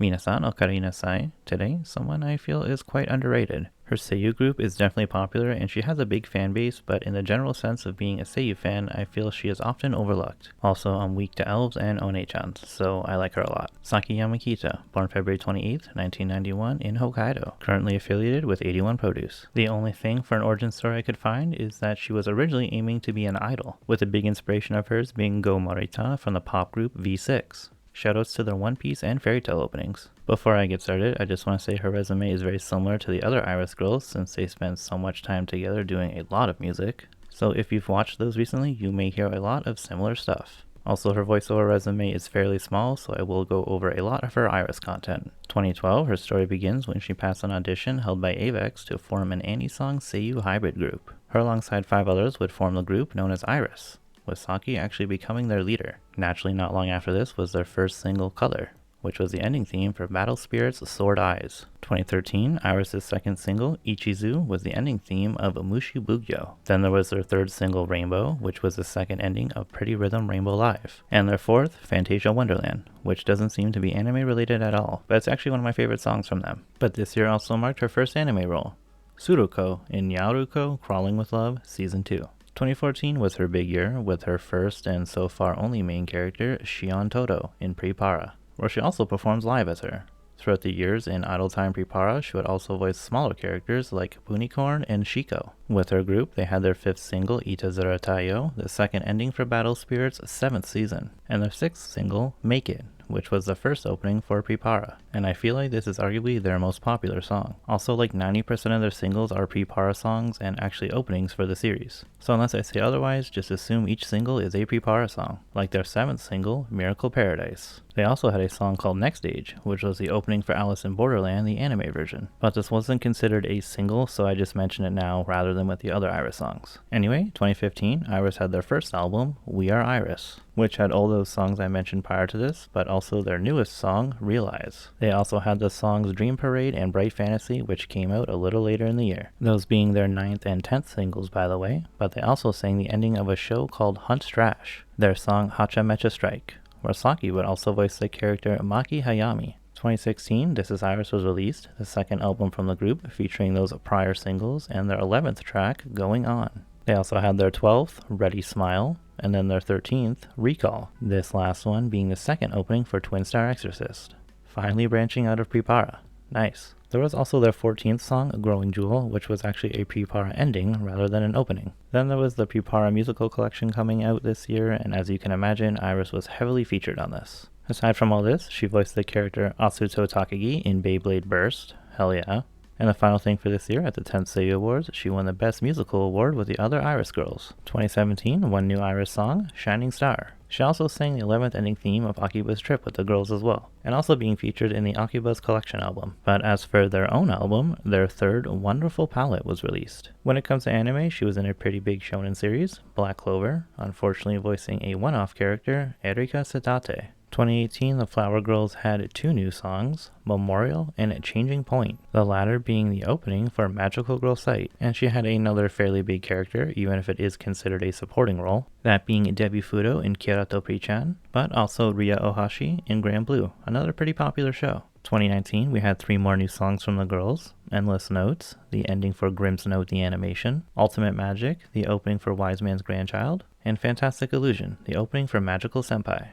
Minasan okarinasai. Today, someone I feel is quite underrated. Her seiyuu group is definitely popular and she has a big fan base, but in the general sense of being a seiyuu fan, I feel she is often overlooked. Also, I'm weak to elves and one-chans, so I like her a lot. Saki Yamakita, born February 28th, 1991 in Hokkaido, currently affiliated with 81 Produce. The only thing for an origin story I could find is that she was originally aiming to be an idol, with a big inspiration of hers being Go Morita from the pop group V6. Shoutouts to their One Piece and Fairy Tail openings. Before I get started, I just want to say her resume is very similar to the other Iris girls since they spend so much time together doing a lot of music. So if you've watched those recently, you may hear a lot of similar stuff. Also, her voiceover resume is fairly small, so I will go over a lot of her Iris content. 2012, her story begins when she passed an audition held by Avex to form an Anisong Seiyuu hybrid group. Her alongside 5 others would form the group known as Iris, with Saki actually becoming their leader. Naturally, not long after this was their first single, Color, which was the ending theme for Battle Spirit's Sword Eyes. 2013, Iris' second single, Ichizu, was the ending theme of Mushi Bugyo. Then there was their third single, Rainbow, which was the second ending of Pretty Rhythm Rainbow Live. And their fourth, Fantasia Wonderland, which doesn't seem to be anime related at all, but it's actually one of my favorite songs from them. But this year also marked her first anime role, Suruko in Nyaruko Crawling with Love Season 2. 2014 was her big year, with her first and so far only main character, Shion Todo, in Pre-Para, where she also performs live as her. Throughout the years in Idle Time Pre-Para, she would also voice smaller characters like Unicorn and Shiko. With her group, they had their 5th single, Itazura Taiyo, the second ending for Battle Spirit's 7th season, and their 6th single, Make It, which was the first opening for Pre-Para, and I feel like this is arguably their most popular song. Also, like 90% of their singles are Pre-Para songs and actually openings for the series. So unless I say otherwise, just assume each single is a Pre-Para song, like their 7th single, Miracle Paradise. They also had a song called Next Stage, which was the opening for Alice in Borderland, the anime version. But this wasn't considered a single, so I just mention it now rather than with the other Iris songs. Anyway, 2015, Iris had their first album, We Are Iris, which had all those songs I mentioned prior to this, but also their newest song, Realize. They also had the songs Dream Parade and Bright Fantasy, which came out a little later in the year. Those being their 9th and 10th singles, by the way, but they also sang the ending of a show called Hunt Trash, their song Hacha Mecha Strike, where Saki would also voice the character Maki Hayami. 2016, This Is Iris was released, the second album from the group featuring those prior singles, and their 11th track, Going On. They also had their 12th, Ready Smile, and then their 13th, Recall, this last one being the second opening for Twin Star Exorcist. Finally branching out of Pre-Para. Nice. There was also their 14th song, Growing Jewel, which was actually a Pre-Para ending rather than an opening. Then there was the Pre-Para musical collection coming out this year, and as you can imagine, Iris was heavily featured on this. Aside from all this, she voiced the character Asuto Takagi in Beyblade Burst, hell yeah. And the final thing for this year, at the 10th Seiyuu Awards, she won the Best Musical Award with the other Iris girls. 2017, one new Iris song, Shining Star. She also sang the 11th ending theme of Akiba's Trip with the girls as well, and also being featured in the Akiba's Collection album. But as for their own album, their third, Wonderful Palette, was released. When it comes to anime, she was in a pretty big shonen series, Black Clover, unfortunately voicing a one-off character, Erika Sadate. 2018, the Flower Girls had 2 new songs, Memorial and Changing Point, the latter being the opening for Magical Girl Sight, and she had another fairly big character, even if it is considered a supporting role, that being Debbie Fudo in Kirato Pri-chan, but also Ria Ohashi in Grand Blue, another pretty popular show. 2019, we had 3 more new songs from the girls, Endless Notes, the ending for Grimm's Note the animation, Ultimate Magic, the opening for Wise Man's Grandchild, and Fantastic Illusion, the opening for Magical Senpai.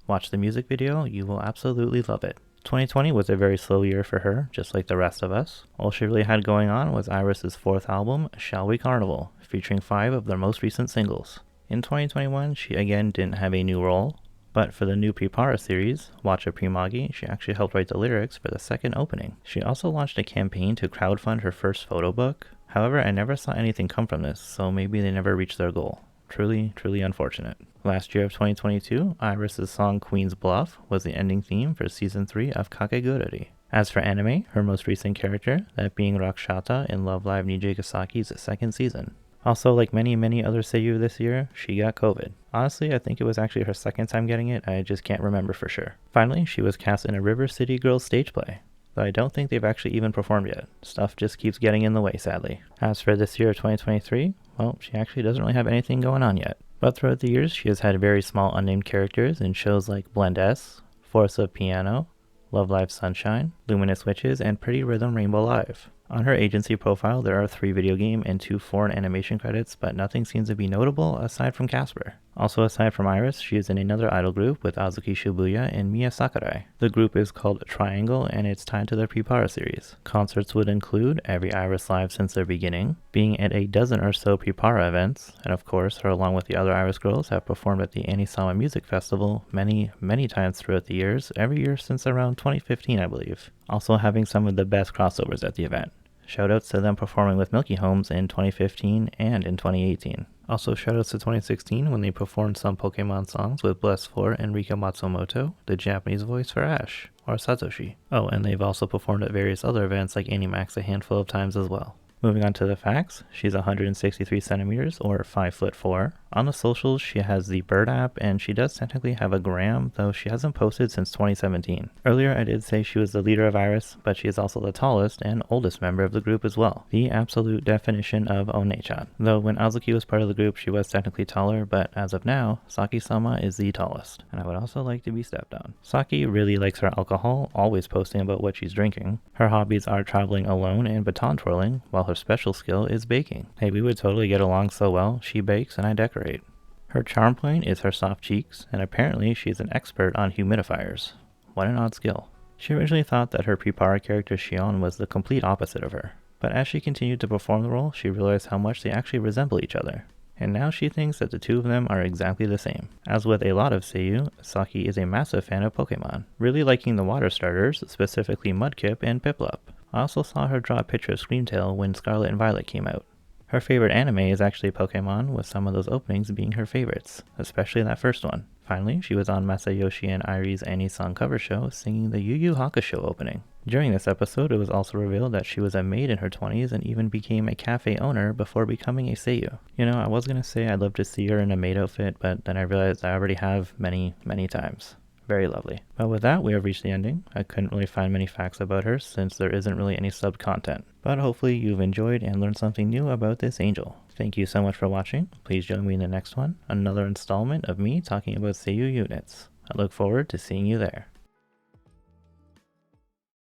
Watch the music video, you will absolutely love it. 2020 was a very slow year for her, just like the rest of us. All she really had going on was Iris' 4th album, Shall We Carnival, featuring 5 of their most recent singles. In 2021, she again didn't have a new role, but for the new Pre-Para series, Watcha Primagi, she actually helped write the lyrics for the second opening. She also launched a campaign to crowdfund her first photo book. However, I never saw anything come from this, so maybe they never reached their goal. Truly, truly unfortunate. Last year of 2022, Iris' song Queen's Bluff was the ending theme for Season 3 of Kakegururi. As for anime, her most recent character, that being Rakshata in Love Live Nijigasaki's 2nd season. Also, like many other seiyuu this year, she got COVID. Honestly, I think it was actually her 2nd time getting it, I just can't remember for sure. Finally, she was cast in a River City Girls stage play, though I don't think they've actually even performed yet. Stuff just keeps getting in the way, sadly. As for this year of 2023, well, she actually doesn't really have anything going on yet. But throughout the years, she has had very small unnamed characters in shows like Blend S, Force of Piano, Love Live Sunshine, Luminous Witches, and Pretty Rhythm Rainbow Live. On her agency profile, there are 3 video game and 2 foreign animation credits, but nothing seems to be notable aside from Casper. Also aside from Iris, she is in another idol group with Azuki Shibuya and Mia Sakurai. The group is called Triangle and it's tied to their Prepara series. Concerts would include every Iris Live since their beginning, being at a dozen or so Prepara events, and of course her along with the other Iris girls have performed at the Anisama Music Festival many times throughout the years, every year since around 2015 I believe. Also having some of the best crossovers at the event. Shoutouts to them performing with Milky Homes in 2015 and in 2018. Also shoutouts to 2016 when they performed some Pokemon songs with Bless 4 and Rika Matsumoto, the Japanese voice for Ash, or Satoshi. Oh, and they've also performed at various other events like Animax a handful of times as well. Moving on to the facts, she's 163 centimeters or 5'4". On the socials, she has the Bird app and she does technically have a gram, though she hasn't posted since 2017. Earlier I did say she was the leader of Iris, but she is also the tallest and oldest member of the group as well. The absolute definition of Onechan. Though when Azuki was part of the group, she was technically taller, but as of now, Saki-sama is the tallest. And I would also like to be stepped on. Saki really likes her alcohol, always posting about what she's drinking. Her hobbies are traveling alone and baton twirling, while her special skill is baking. Hey, we would totally get along so well. She bakes and I decorate. Her charm point is her soft cheeks, and apparently she's an expert on humidifiers. What an odd skill. She originally thought that her Prepara character Shion was the complete opposite of her, but as she continued to perform the role, she realized how much they actually resemble each other. And now she thinks that the two of them are exactly the same. As with a lot of Seiyu, Saki is a massive fan of Pokemon, really liking the water starters, specifically Mudkip and Piplup. I also saw her draw a picture of Screamtail when Scarlet and Violet came out. Her favorite anime is actually Pokemon, with some of those openings being her favorites, especially that first one. Finally, she was on Masayoshi and Airi's Ani-san cover show singing the Yu Hakusho opening. During this episode, it was also revealed that she was a maid in her 20s and even became a cafe owner before becoming a Seiyu. You know, I was gonna say I'd love to see her in a maid outfit, but then I realized I already have many times. Very lovely. But with that, we have reached the ending. I couldn't really find many facts about her since there isn't really any sub-content. But hopefully you've enjoyed and learned something new about this angel. Thank you so much for watching. Please join me in the next one, another installment of me talking about Seiyu units. I look forward to seeing you there.